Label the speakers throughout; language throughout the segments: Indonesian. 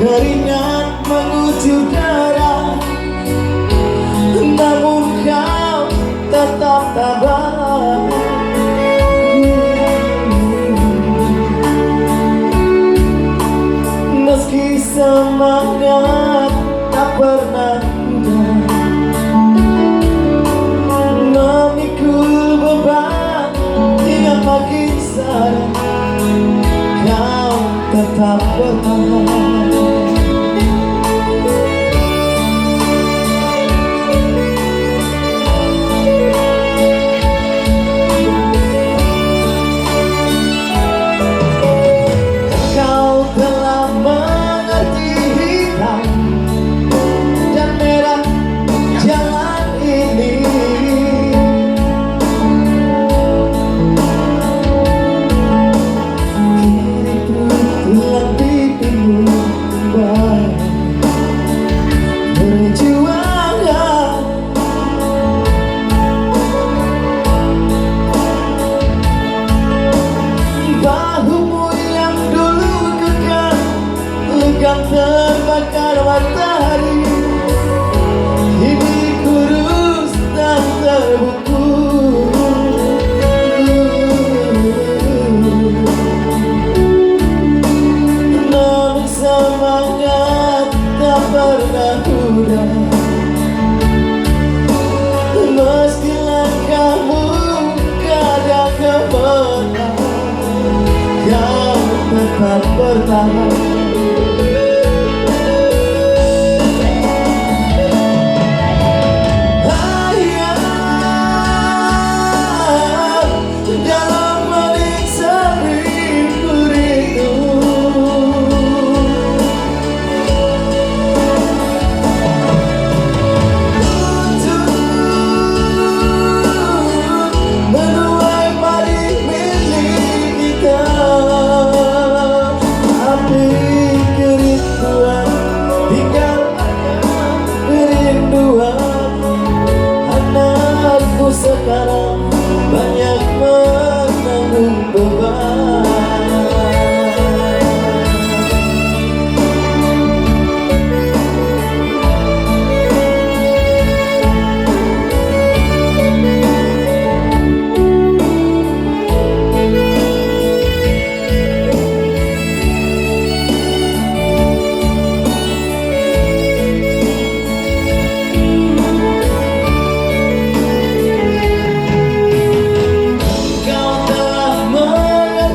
Speaker 1: keringat mengucur darah, namun kau tetap tabah. Meski semangat tak pernah memikul beban hingga makin sadar kau tetap bertahan. Kau telah mengerti hitam dan merah jalan ini. Kini pulang pipimu baik berjuang. Bahumu yang dulu kekal legam terbakar matahari, kini kurus dan terbungkus. Namun semangat tak pernah pudar, meski langkahmu kadang kemenang, kau tetap bertahan. Dalam menyiksa rindu, untuk menuai padi milik kita. Api kerinduan tinggalkan kerinduan. Anakku sekarang banyak menanggung beban. Kau telah mengerti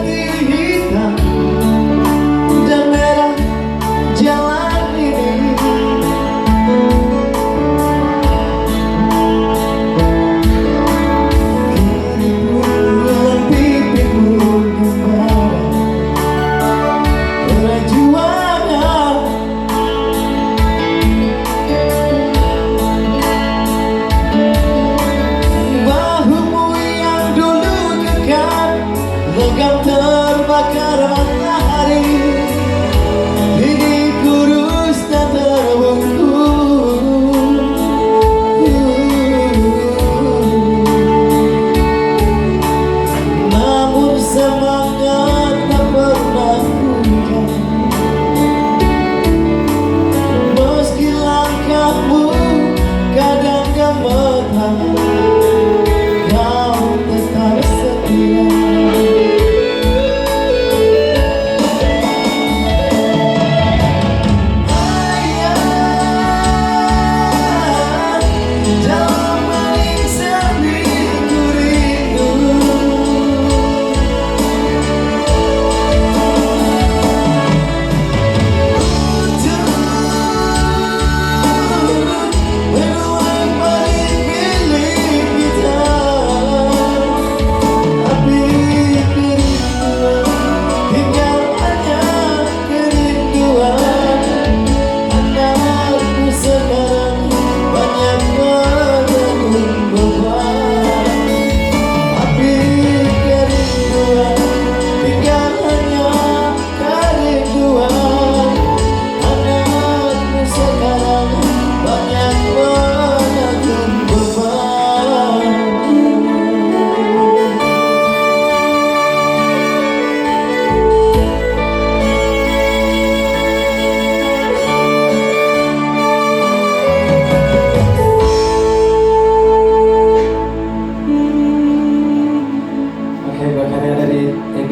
Speaker 1: yang